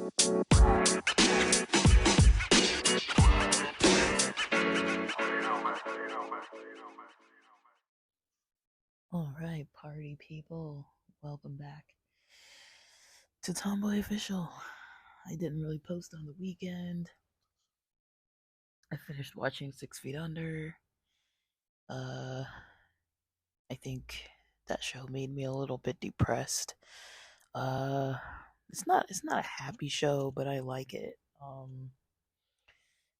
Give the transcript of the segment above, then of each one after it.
All right, party people, welcome back to Tomboy Official. I didn't really post on the weekend. I finished watching 6 Feet Under. Uh, I think that show made me a little bit depressed. Uh, it's not a happy show, but I like it.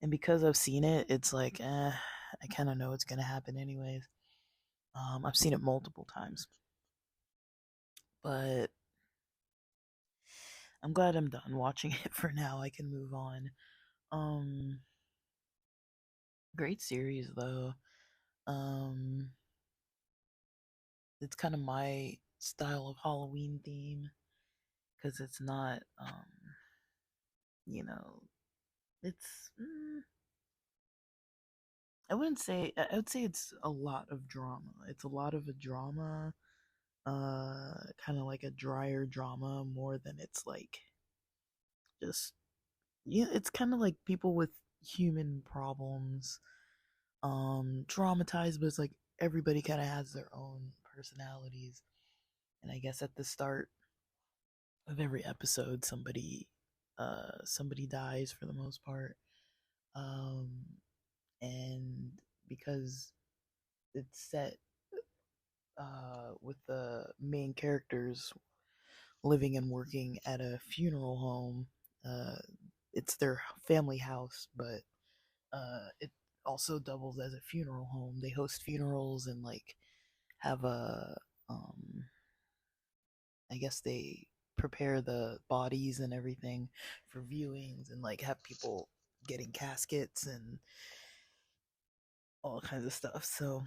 And because I've seen it, it's like, I kind of know what's gonna happen anyways. I've seen it multiple times, but I'm glad I'm done watching it for now. I can move on. Um, Great series though. Um, it's kind of my style of Halloween theme because it's not, you know, it's. I would say it's a lot of drama. It's a lot of a drama, kind of like a drier drama more than it's like just yeah. It's kind of like people with human problems, traumatized, but it's like everybody kind of has their own personalities. And I guess at the start of every episode, somebody dies for the most part, um, and because it's set with the main characters living and working at a funeral home. Uh, it's their family house, but it also doubles as a funeral home. They host funerals and like have a I guess they prepare the bodies and everything for viewings and like have people getting caskets and all kinds of stuff. So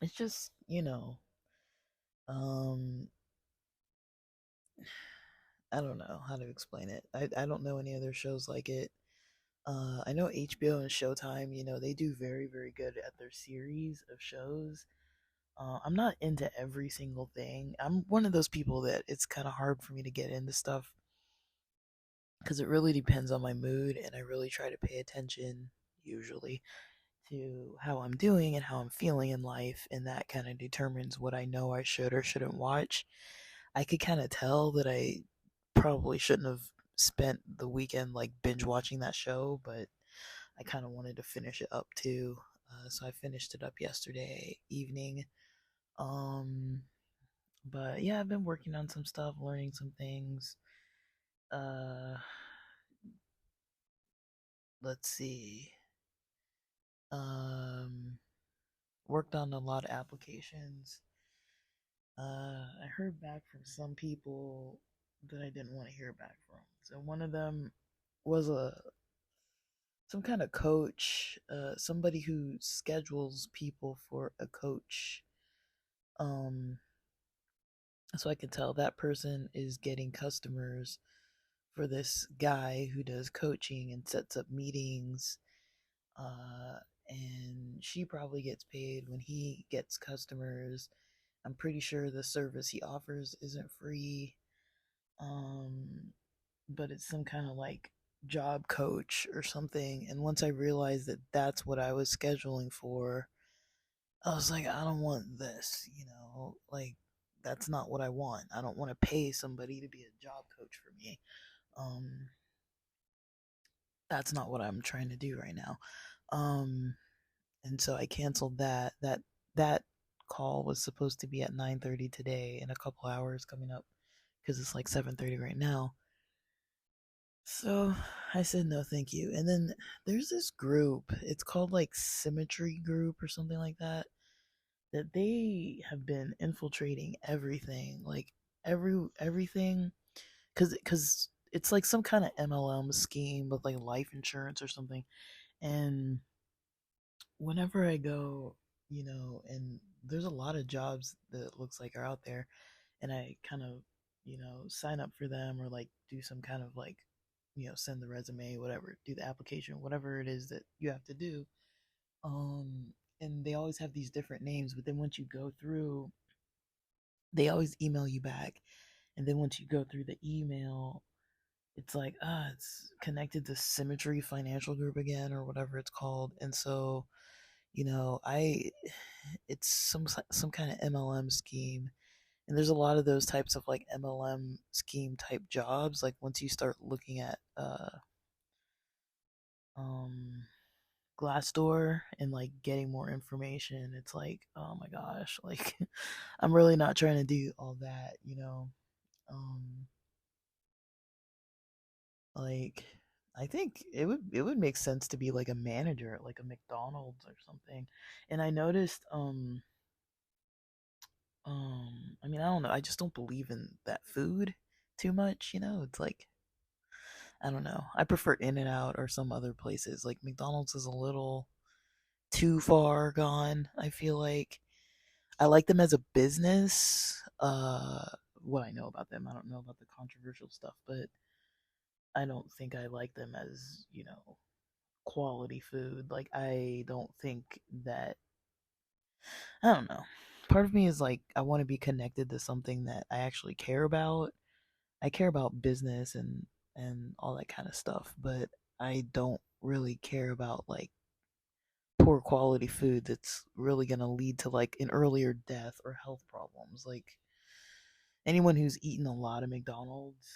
it's just, um I don't know how to explain it. I don't know any other shows like it. I know HBO and Showtime, they do very, very good at their series of shows. I'm not into every single thing. I'm one of those people that it's kind of hard for me to get into stuff because it really depends on my mood, and I really try to pay attention, usually, to how I'm doing and how I'm feeling in life, and that kind of determines what I know I should or shouldn't watch. I could kind of tell that I probably shouldn't have spent the weekend like binge watching that show, but I kind of wanted to finish it up too. So I finished it up yesterday evening. Um, but yeah, I've been working on some stuff, learning some things. Uh, let's see. Um, Worked on a lot of applications. I heard back from some people that I didn't want to hear back from. So one of them was a some kind of coach, somebody who schedules people for a coach. Um, so I can tell that person is getting customers for this guy who does coaching and sets up meetings. Uh, and she probably gets paid when he gets customers. I'm pretty sure the service he offers isn't free. Um, but it's some kind of like job coach or something. And once I realized that that's what I was scheduling for, I was like, I don't want this, like that's not what I want. I don't want to pay somebody to be a job coach for me. Um, that's not what I'm trying to do right now. Um, and so I canceled that. That call was supposed to be at 9:30 today in a couple hours coming up because it's like 7:30 right now. So I said no, thank you. And then there's this group. It's called like Symmetry Group or something like that. That they have been infiltrating everything, like everything, because it's like some kind of MLM scheme with like life insurance or something. And whenever I go, and there's a lot of jobs that looks like are out there, and I kind of, sign up for them or like do some kind of like, send the resume, whatever, do the application, whatever it is that you have to do. Um, and they always have these different names, but then once you go through, they always email you back. And then once you go through the email, it's like it's connected to Symmetry Financial Group again or whatever it's called. And so, I it's some kind of MLM scheme. And there's a lot of those types of like MLM scheme type jobs. Like once you start looking at um Glassdoor and like getting more information, it's like, oh my gosh, like I'm really not trying to do all that. Um like I think it would make sense to be like a manager at like a McDonald's or something. And I noticed I mean, I don't know, I just don't believe in that food too much. It's like, I don't know. I prefer In and Out or some other places. Like McDonald's is a little too far gone, I feel like. I like them as a business. What I know about them, I don't know about the controversial stuff, but I don't think I like them as, quality food. Like I don't think that, I don't know. Part of me is like I want to be connected to something that I actually care about. I care about business and all that kind of stuff, but I don't really care about like poor quality food that's really going to lead to like an earlier death or health problems. Like anyone who's eaten a lot of McDonald's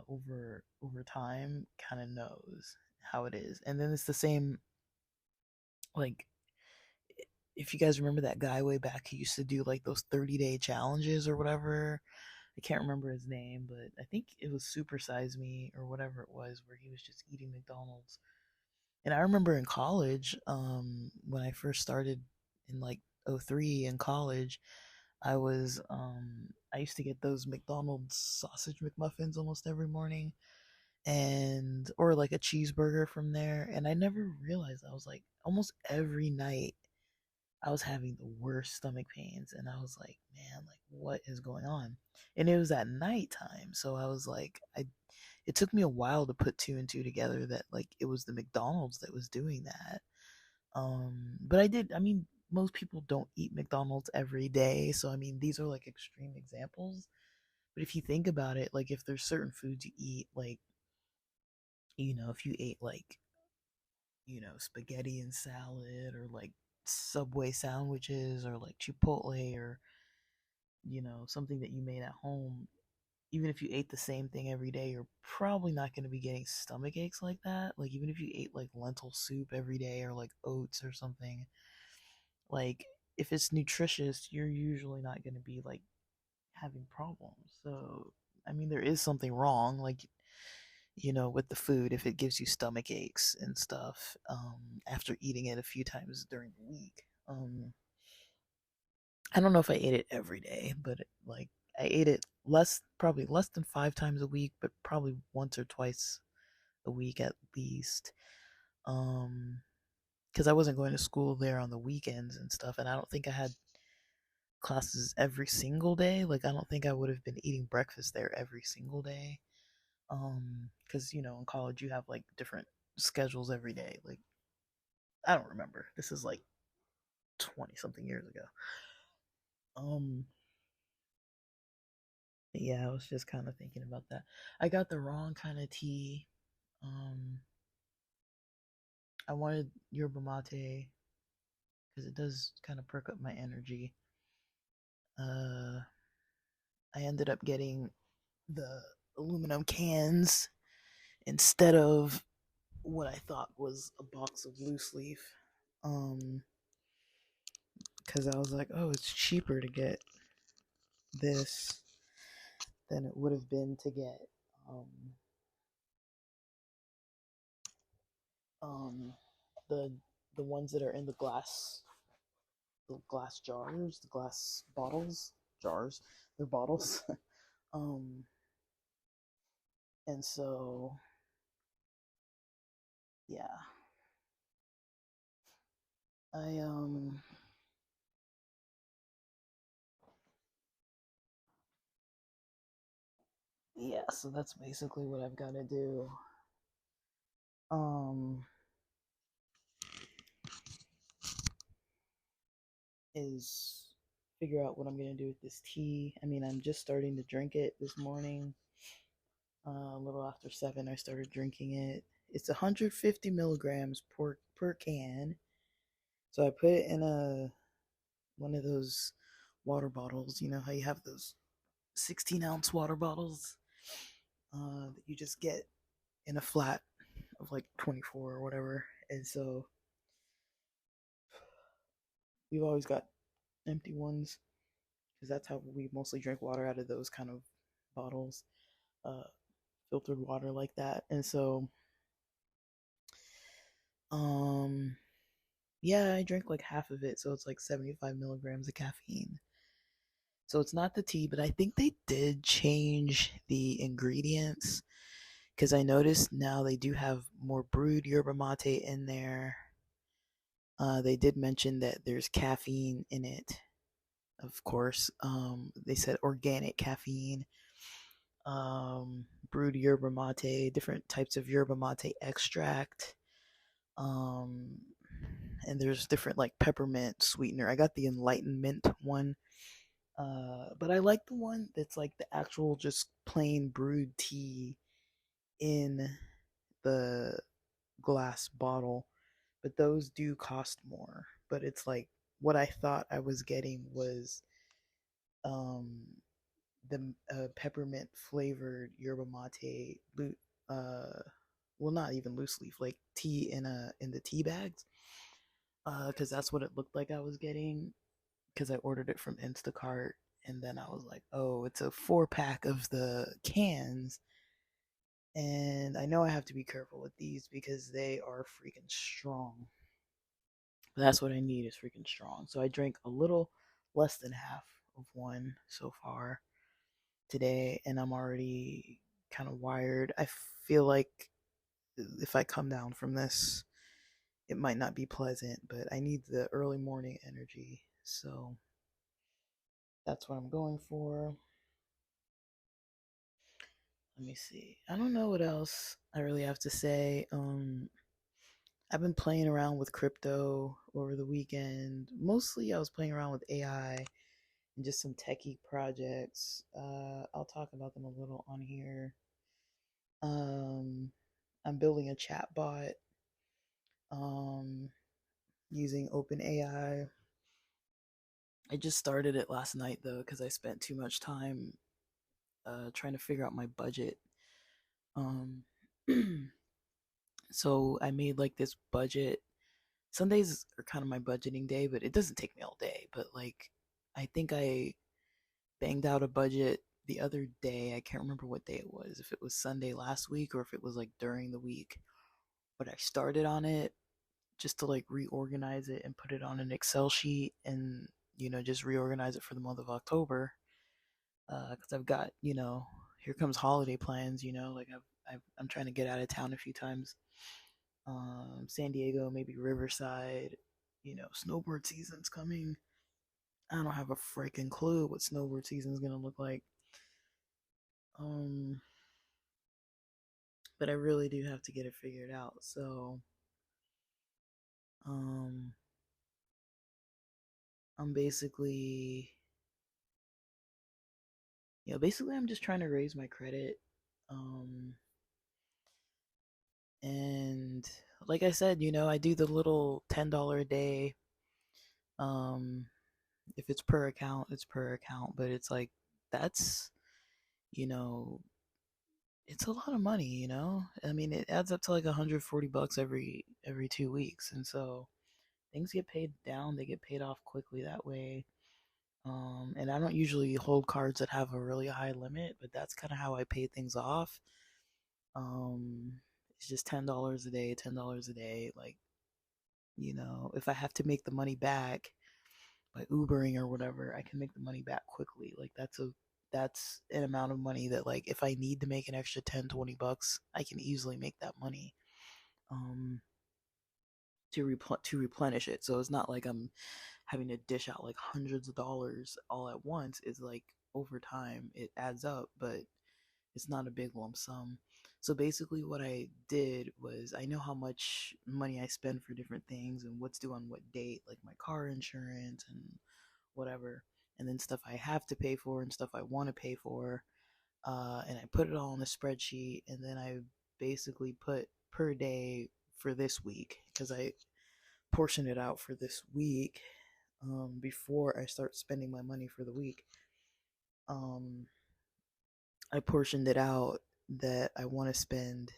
over time kind of knows how it is. And then it's the same, like, if you guys remember that guy way back who used to do like those 30-day challenges or whatever. I can't remember his name, but I think it was Super Size Me or whatever it was, where he was just eating McDonald's. And I remember in college, when I first started in like '03 in college, I used to get those McDonald's sausage McMuffins almost every morning, and or like a cheeseburger from there. And I never realized, I was like, almost every night I was having the worst stomach pains, and I was like, man, like what is going on? And it was at nighttime, so I was like, it took me a while to put two and two together that like it was the McDonald's that was doing that. But I did. I mean, most people don't eat McDonald's every day, so I mean, these are like extreme examples. But if you think about it, like if there's certain foods you eat, like if you ate like spaghetti and salad, or like Subway sandwiches, or like Chipotle, or something that you made at home, even if you ate the same thing every day, you're probably not going to be getting stomach aches like that. Like even if you ate like lentil soup every day, or like oats or something, like if it's nutritious, you're usually not going to be like having problems. So I mean, there is something wrong, like with the food, if it gives you stomach aches and stuff after eating it a few times during the week. I don't know if I ate it every day, but like I ate it probably less than 5 times a week, but probably once or twice a week at least. Um, because I wasn't going to school there on the weekends and stuff, and I don't think I had classes every single day. Like I don't think I would have been eating breakfast there every single day. Because in college you have like different schedules every day. Like I don't remember. This is like 20 something years ago. Um, yeah, I was just kind of thinking about that. I got the wrong kind of tea. Um, I wanted yerba mate because it does kind of perk up my energy. Uh, I ended up getting the aluminum cans instead of what I thought was a box of loose leaf. Um, because I was like, oh, it's cheaper to get this than it would have been to get um um the the ones that are in the glass jars, the glass bottles, jars, they're bottles. um and so yeah, I yeah, so that's basically what I've got to do. Um is figure out what I'm gonna do with this tea. I mean, I'm just starting to drink it this morning. A little after 7, I started drinking it. It's 150 milligrams per can. So I put it in a one of those water bottles. You know how you have those 16-ounce water bottles that you just get in a flat of like 24 or whatever. And so we've always got empty ones because that's how we mostly drink water, out of those kind of bottles, uh, filtered water like that. And so, um, yeah, I drank like half of it, so it's like 75 milligrams of caffeine. So it's not the tea, but I think they did change the ingredients because I noticed now they do have more brewed yerba mate in there. They did mention that there's caffeine in it, of course. They said organic caffeine, brewed yerba mate, different types of yerba mate extract, um, and there's different like peppermint sweetener. I got the enlightenment one, but I like the one that's like the actual just plain brewed tea in the glass bottle, but those do cost more. But it's like what I thought I was getting was um the peppermint flavored yerba mate, uh, well, not even loose leaf, like tea in the tea bags, because that's what it looked like I was getting. Because I ordered it from Instacart, and then I was like, oh, it's a 4 pack of the cans, and I know I have to be careful with these because they are freaking strong. That's what I need, is freaking strong. So I drank a little less than half of one so far today, and I'm already kind of wired. I feel like if I come down from this, it might not be pleasant, but I need the early morning energy. So that's what I'm going for. Let me see. I don't know what else I really have to say. I've been playing around with crypto over the weekend. Mostly I was playing around with AI and just some techie projects. I'll talk about them a little on here. Um, I'm building a chat bot um, using OpenAI. I just started it last night though because I spent too much time trying to figure out my budget. Um, so I made like this budget. Sundays are kind of my budgeting day, but it doesn't take me all day. But like, I think I banged out a budget the other day. I can't remember what day it was, if it was Sunday last week or if it was like during the week. But I started on it just to like reorganize it and put it on an Excel sheet and, just reorganize it for the month of October. Because I've got, here comes holiday plans, like I'm trying to get out of town a few times. San Diego, maybe Riverside, snowboard season's coming. I don't have a freaking clue what snowboard season's gonna look like. Um, but I really do have to get it figured out. So, um, I'm basically, basically I'm just trying to raise my credit. Um, and like I said, I do the little $10 a day. Um, if it's per account, it's per account, but it's like that's, you know, it's a lot of money. I mean, it adds up to like $140 every 2 weeks, and so things get paid down. They get paid off quickly that way. And I don't usually hold cards that have a really high limit, but that's kind of how I pay things off. Um, it's just $10 a day, $10 a day. Like, if I have to make the money back by Ubering or whatever, I can make the money back quickly. Like that's an amount of money that, like, if I need to make an extra 10, $20, I can easily make that money. Um, to replenish it. So it's not like I'm having to dish out like hundreds of dollars all at once. It's like over time it adds up, but it's not a big lump sum. So basically, what I did was I know how much money I spend for different things and what's due on what date, like my car insurance and whatever, and then stuff I have to pay for and stuff I want to pay for. and I put it all in a spreadsheet, and then I basically put per day for this week because I portioned it out for this week before I start spending my money for the week. Um, I portioned it out that I want to spend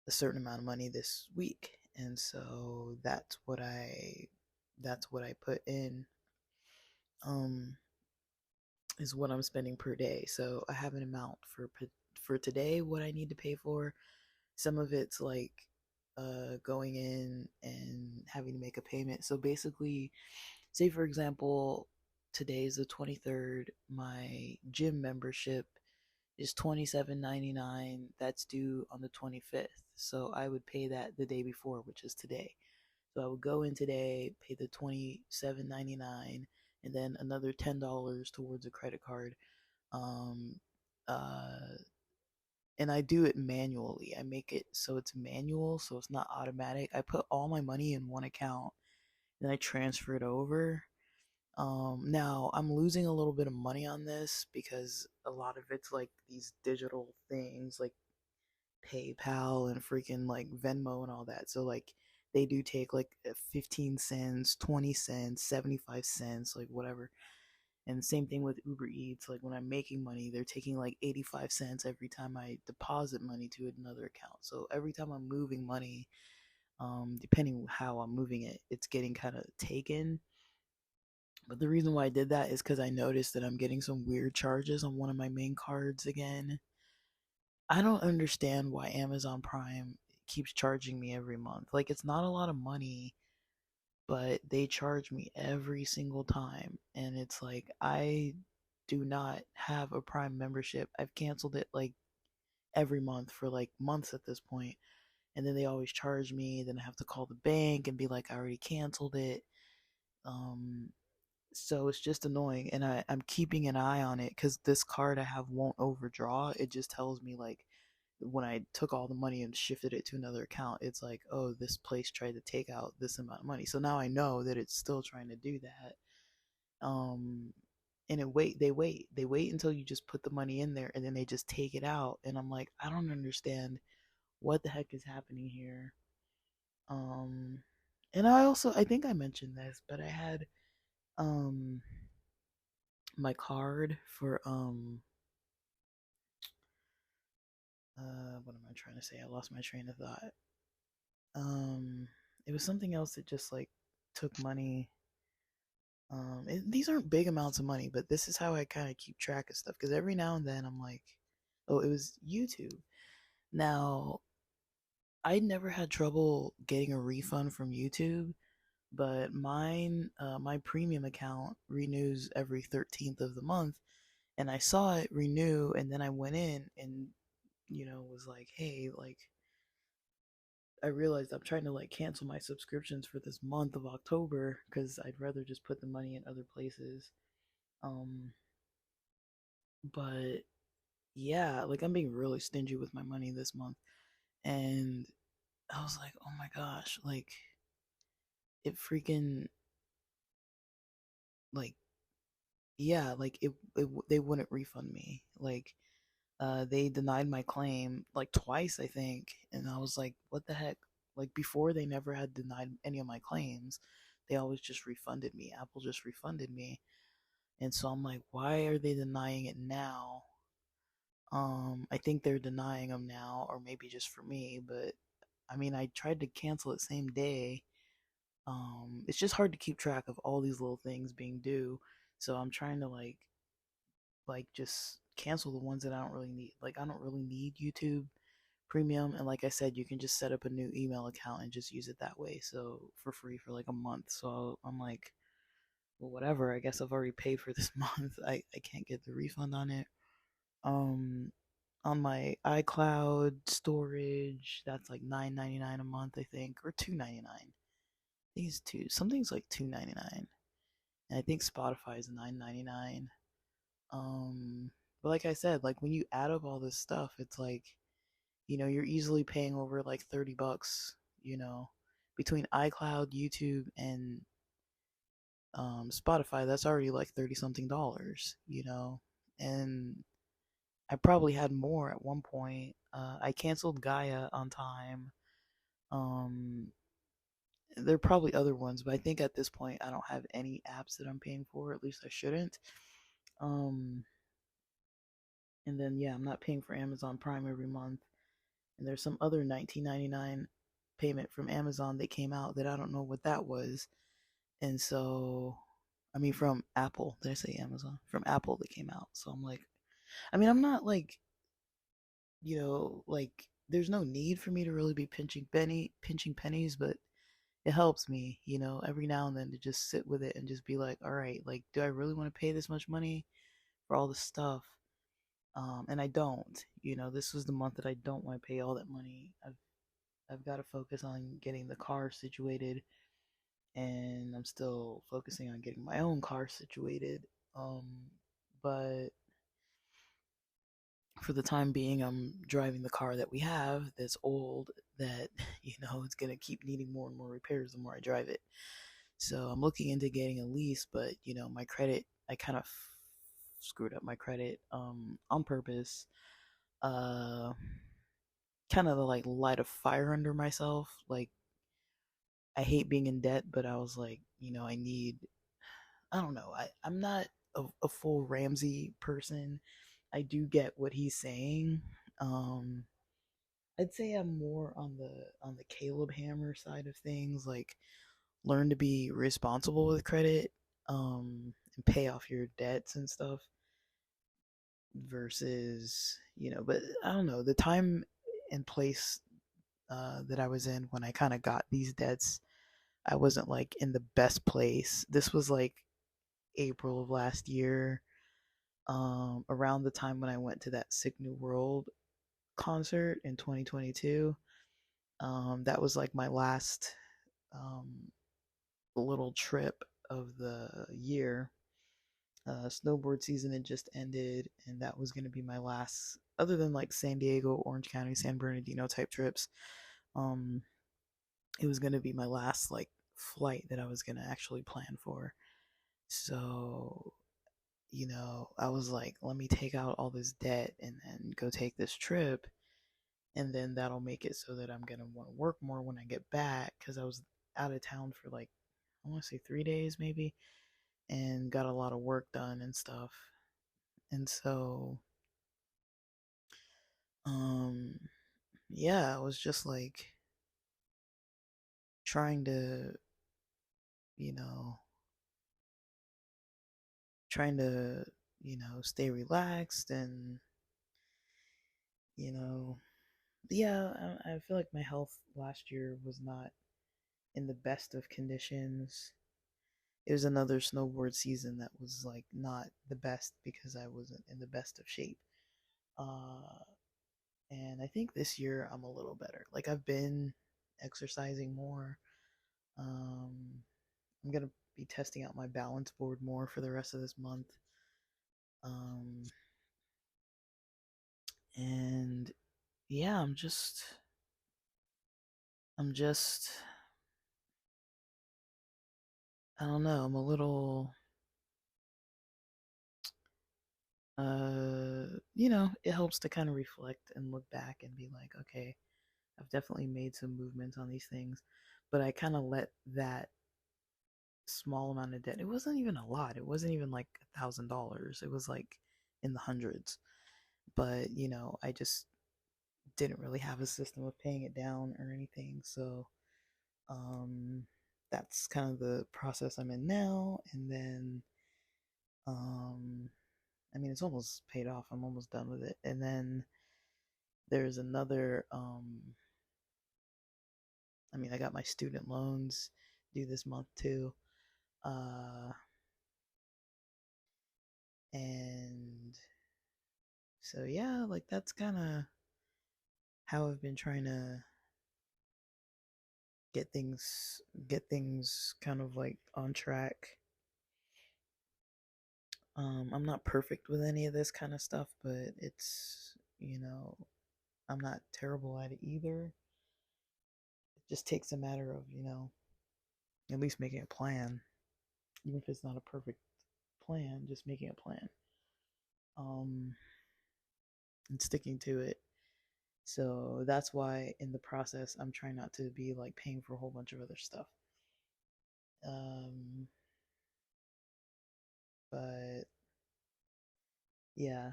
a certain amount of money this week, and so that's what I put in. Um, is what I'm spending per day. So I have an amount for today what I need to pay for. Some of it's like going in and having to make a payment. So basically, say for example, today is the 23rd, my gym membership is $27.99. That's due on the 25th. So I would pay that the day before, which is today. So I would go in today, pay the $27.99, and then another $10 towards a credit card. Um, uh, and I do it manually. I make it so it's manual, so it's not automatic. I put all my money in one account, then I transfer it over. Now I'm losing a little bit of money on this because a lot of it's like these digital things like PayPal and freaking like Venmo and all that. So like they do take like 15 cents, 20 cents, 75 cents, like whatever. And same thing with Uber Eats. Like when I'm making money, they're taking like 85 cents every time I deposit money to another account. So every time I'm moving money, depending how I'm moving it, it's getting kind of taken. But the reason why I did that is because I noticed that I'm getting some weird charges on one of my main cards again. I don't understand why Amazon Prime keeps charging me every month. Like, it's not a lot of money, but they charge me every single time. And it's like, I do not have a Prime membership. I've canceled it like every month for like months at this point. And then they always charge me. Then I have to call the bank and be like, I already canceled it. Um, so it's just annoying. And I'm keeping an eye on it because this card I have won't overdraw. It just tells me like, when I took all the money and shifted it to another account, it's like, oh, this place tried to take out this amount of money. So now I know that it's still trying to do that. Um, and they wait until you just put the money in there and then they just take it out. And I'm like, I don't understand what the heck is happening here. Um, and I think I mentioned this, but I had um my card for what am I trying to say? I lost my train of thought. Um, it was something else that just like took money. These aren't big amounts of money, but this is how I kind of keep track of stuff because every now and then I'm like, oh, it was YouTube. Now, I never had trouble getting a refund from YouTube, but my premium account renews every 13th of the month, and I saw it renew, and then I went in and was like, hey, like I realized I'm trying to like cancel my subscriptions for this month of October because I'd rather just put the money in other places. Um, but yeah, like I'm being really stingy with my money this month, and I was like, oh my gosh, like it freaking like yeah, like they wouldn't refund me. Like they denied my claim like twice, I think, and I was like, what the heck? Like before, they never had denied any of my claims. They always just refunded me. Apple just refunded me, and so I'm like, why are they denying it now? I think they're denying them now, or maybe just for me. But I mean, I tried to cancel it same day. It's just hard to keep track of all these little things being due. So I'm trying to like just cancel the ones that I don't really need. Like I don't really need YouTube Premium, and like I said, you can just set up a new email account and just use it that way. So for free for like a month. So I'm like, well, whatever. I guess I've already paid for this month. I can't get the refund on it. Um, on my iCloud storage, that's like $9.99 a month, I think, or $2.99. I think it's two. Something's like $2.99, and I think Spotify is $9.99. But like I said, like when you add up all this stuff, it's like you're easily paying over like $30, you know, between iCloud, YouTube, and Spotify. That's already like 30 something dollars, and I probably had more at one point. I canceled Gaia on time. Um, there are probably other ones, but I think at this point I don't have any apps that I'm paying for. At least I shouldn't. Um, and then yeah, I'm not paying for Amazon Prime every month. And there's some other 19.99 payment from Amazon that came out that I don't know what that was. And so, I mean, from Apple. Did I say Amazon? From Apple that came out. So I'm like, I mean, I'm not like, like there's no need for me to really be pinching pennies, but it helps me, every now and then to just sit with it and just be like, all right, like, do I really want to pay this much money for all this stuff? And I don't. This was the month that I don't want to pay all that money. I've got to focus on getting the car situated, and I'm still focusing on getting my own car situated. Um, but for the time being, I'm driving the car that we have that's old, that, it's going to keep needing more and more repairs the more I drive it. So I'm looking into getting a lease, but, my credit, I kind of screwed up my credit on purpose. Uh, Kind of to like light a fire under myself. Like, I hate being in debt, but I was like, I don't know. I'm not a full Ramsey person. I do get what he's saying. Um, I'd say I'm more on the Caleb Hammer side of things, like learn to be responsible with credit, and pay off your debts and stuff versus, but I don't know, the time and place that I was in when I kind of got these debts, I wasn't like in the best place. This was like April of last year, around the time when I went to that Sick New World concert in 2022. That was like my last um, little trip of the year. Snowboard season had just ended, and that was going to be my last, other than like San Diego, Orange County, San Bernardino type trips. Um, it was going to be my last like flight that I was going to actually plan for. So, I was like, let me take out all this debt and then go take this trip. And then that'll make it so that I'm going to want to work more when I get back, because I was out of town for like, I want to say 3 days maybe, and got a lot of work done and stuff. And so, um, yeah, I was just like trying to, you know, trying to, stay relaxed and, you know, yeah, I feel like my health last year was not in the best of conditions. It was another snowboard season that was like not the best because I wasn't in the best of shape. Uh, and I think this year I'm a little better. Like, I've been exercising more. Um, I'm gonna be testing out my balance board more for the rest of this month. Um, and yeah, I'm just, I don't know. I'm a little, it helps to kind of reflect and look back and be like, okay, I've definitely made some movements on these things, but I kind of let that small amount of debt. It wasn't even a lot. It wasn't even like $1,000. It was like in the hundreds. But I just didn't really have a system of paying it down or anything. So um, that's kind of the process I'm in now. And then um, I mean, it's almost paid off. I'm almost done with it. And then there's another. I mean, I got my student loans due this month too. Uh, and so yeah, like that's kind of how I've been trying to get things kind of like on track. I'm not perfect with any of this kind of stuff, but I'm not terrible at it either. It just takes a matter of, at least making a plan, even if it's not a perfect plan, just making a plan. Um, and sticking to it. So that's why in the process I'm trying not to be like paying for a whole bunch of other stuff. Um, but yeah,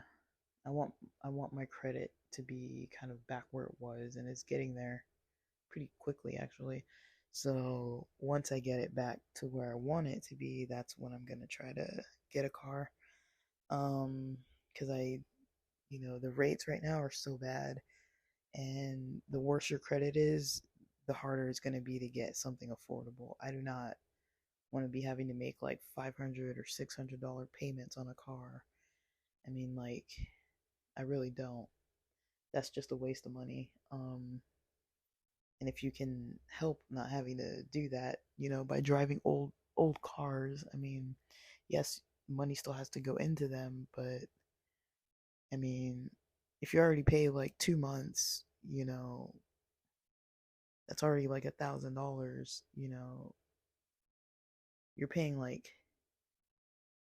I want I want my credit to be kind of back where it was, and it's getting there pretty quickly actually. So once I get it back to where I want it to be, that's when I'm gonna try to get a car. Um, because the rates right now are so bad, and the worse your credit is, the harder it's gonna be to get something affordable. I do not want to be having to make like $500 or $600 payments on a car. I mean, like, I really don't. That's just a waste of money. And if you can help not having to do that, by driving old cars, I mean, yes, money still has to go into them, but I mean, if you already pay like 2 months, that's already like $1,000. You're paying like,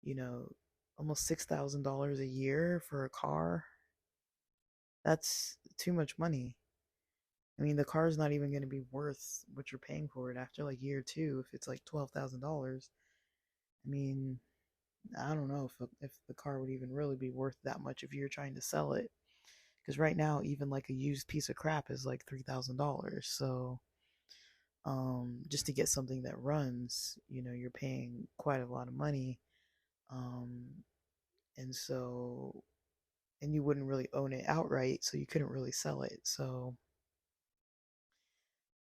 you know, almost $6,000 a year for a car. That's too much money. I mean, the car's not even going to be worth what you're paying for it after like year two if it's like $12,000. I mean, I don't know if the car would even really be worth that much if you're trying to sell it. Because right now, even like a used piece of crap is like $3,000. So, just to get something that runs, you're paying quite a lot of money. Um, and so, and you wouldn't really own it outright, so you couldn't really sell it. So,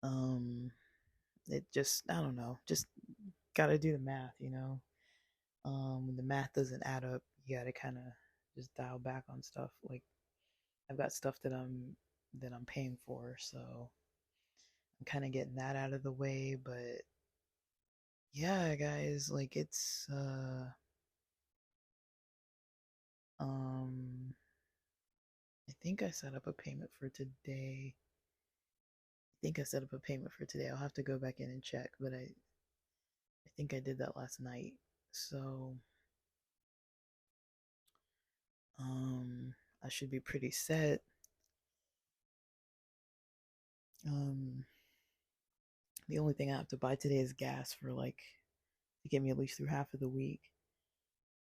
um, it just, I don't know, just got to do the math. When the math doesn't add up, you got to kind of just dial back on stuff. Like, I've got stuff that I'm paying for, so I'm kind of getting that out of the way. But yeah, guys, like it's um I think I set up a payment for today. I think I set up a payment for today. I'll have to go back in and check, but I think I did that last night. So um I should be pretty set. Um the only thing I have to buy today is gas for like to get me at least through half of the week.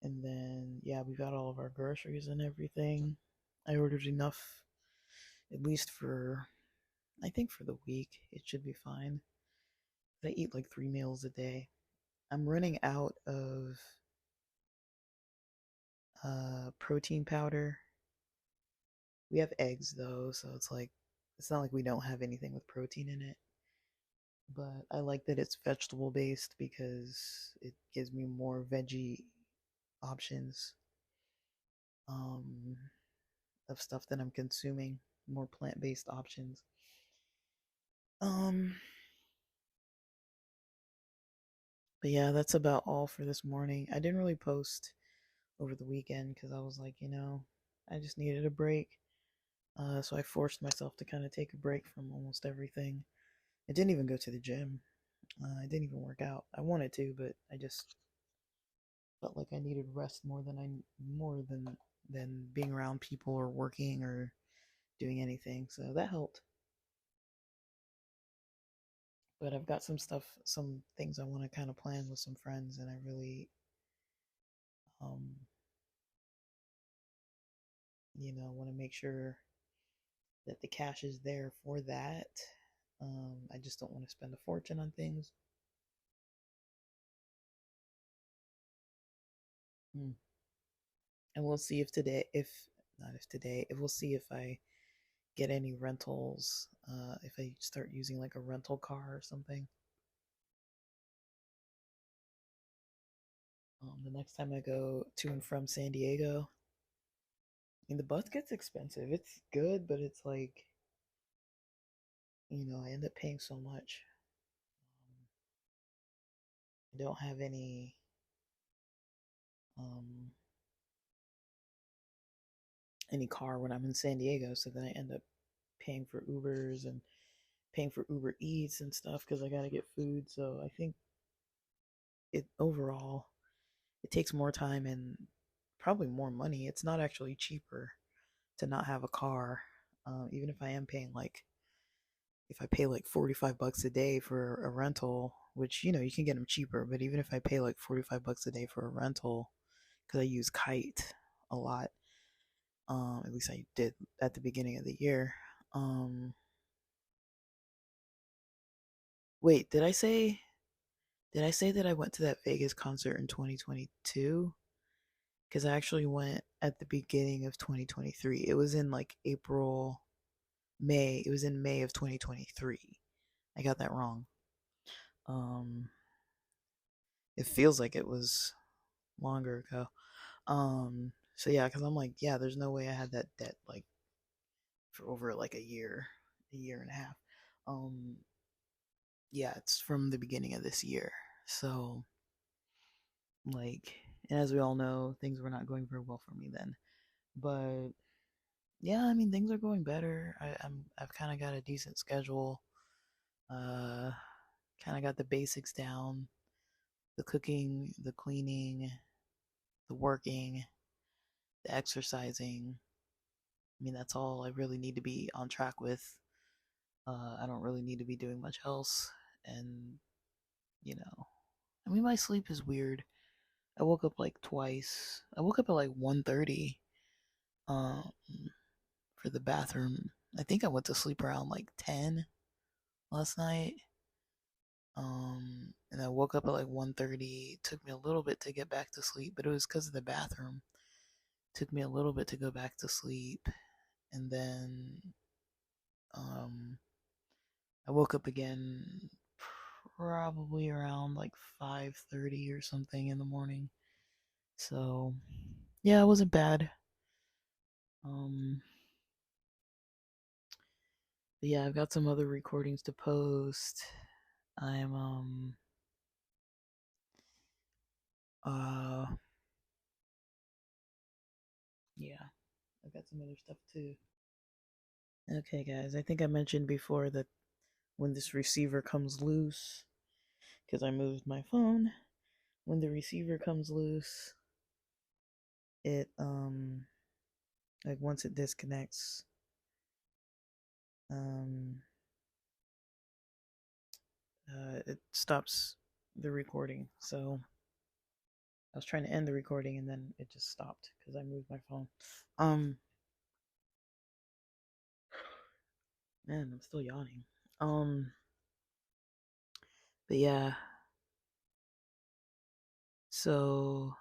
And then yeah, we got all of our groceries and everything. I ordered enough at least for I think for the week. It should be fine. I eat like 3 meals a day. I'm running out of protein powder. We have eggs though, so it's not like we don't have anything with protein in it. But I like that it's vegetable based because it gives me more veggie options um, of stuff that I'm consuming, more plant based options. Um, but yeah, that's about all for this morning. I didn't really post over the weekend because I was like, I just needed a break. So I forced myself to kind of take a break from almost everything. I didn't even go to the gym. I didn't even work out. I wanted to, but I just felt like I needed rest more than being around people or working or doing anything. So that helped. But I've got some things I want to kind of plan with some friends, and I really, um, want to make sure that the cash is there for that. I just don't want to spend a fortune on things. Hmm. And we'll see if today, if not if today, if we'll see if I get any rentals, if I start using like a rental car or something. The next time I go to and from San Diego, I mean, the bus gets expensive. It's good, but it's like, I end up paying so much. I don't have um, any car when I'm in San Diego, so then I end up paying for Ubers and paying for Uber Eats and stuff because I gotta get food. So I think it overall it takes more time and probably more money. It's not actually cheaper to not have a car. Even if I am paying like, if I pay like $45 a day for a rental, which you can get them cheaper, but even if I pay like $45 a day for a rental, because I use Kite a lot, at least I did at the beginning of the year. Um, Wait, did I say that I went to that Vegas concert in 2022? Because I actually went at the beginning of 2023. It was in like April, May. It was in May of 2023. I got that wrong. Um, it feels like it was longer ago. So yeah, because I'm like, yeah, there's no way I had that debt like for over like a year and a half. Um, yeah, it's from the beginning of this year. So like, and as we all know, things were not going very well for me then. But yeah, I mean, things are going better. I've kind of got a decent schedule. Uh, kind of got the basics down: the cooking, the cleaning, the working, the exercising. I mean, that's all I really need to be on track with. I don't really need to be doing much else. And you know, I mean, my sleep is weird. I woke up like twice. I woke up at like 1:30 um for the bathroom. I think I went to sleep around like 10 last night. And I woke up at like 1:30. It took me a little bit to get back to sleep, but it was because of the bathroom. It took me a little bit to go back to sleep, and then um I woke up again probably around like 5:30 or something in the morning. So, yeah, it wasn't bad. Um but yeah, I've got some other recordings to post. I'm uh yeah, I've got some other stuff too. Okay, guys, I think I mentioned before that when this receiver comes loose, because I moved my phone, when the receiver comes loose, it like once it disconnects, um it stops the recording. So I was trying to end the recording and then it just stopped because I moved my phone. Um Man, I'm still yawning. Um but yeah, so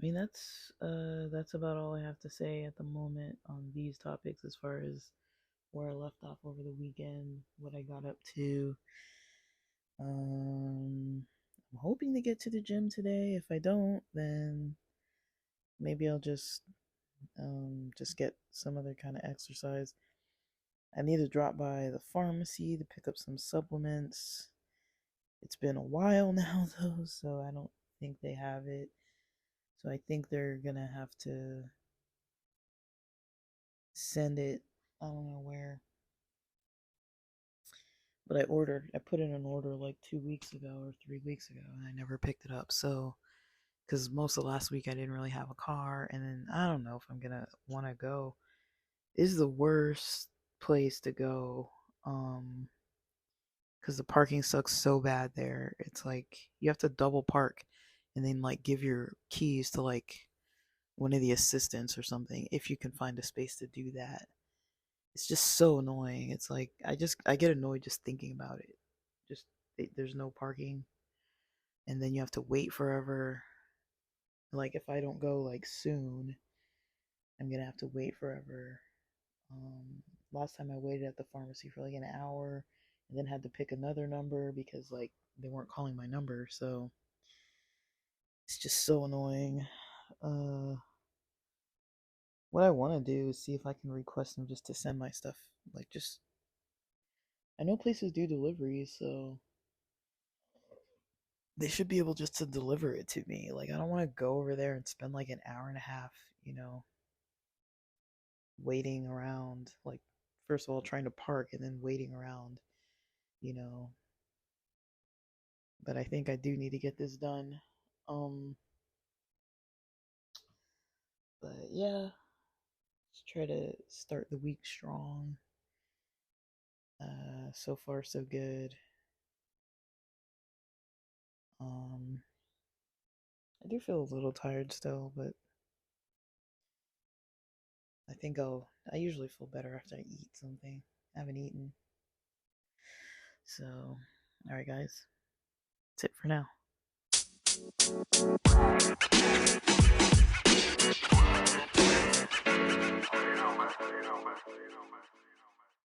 I mean that's about all I have to say at the moment on these topics as far as where I left off over the weekend, what I got up to. I'm hoping to get to the gym today. If I don't, then maybe I'll just get some other kind of exercise. I need to drop by the pharmacy to pick up some supplements. It's been a while now though, so I don't think they have it. So I think they're gonna have to send it. I don't know where, but I put in an order like 2 weeks ago or 3 weeks ago, and I never picked it up. So, because most of last week I didn't really have a car, and then I don't know if I'm gonna want to go. This is the worst place to go, because the parking sucks so bad there. It's like you have to double park, and then like give your keys to like one of the assistants or something if you can find a space to do that. It's just so annoying. It's like I get annoyed just thinking about it. Just there's no parking, and then you have to wait forever. Like if I don't go like soon, I'm gonna have to wait forever. Last time I waited at the pharmacy for like an hour, and then had to pick another number because like they weren't calling my number. So it's just so annoying. Uh, what I want to do is see if I can request them just to send my stuff. Like just I know places do deliveries, so they should be able just to deliver it to me. Like I don't want to go over there and spend like an hour and a half, waiting around. Like first of all trying to park and then waiting around, you know. But I think I do need to get this done. Um but yeah. Try to start the week strong. So far, so good. Um, I do feel a little tired still, but I think I usually feel better after I eat something. I haven't eaten. So, alright, guys. That's it for now.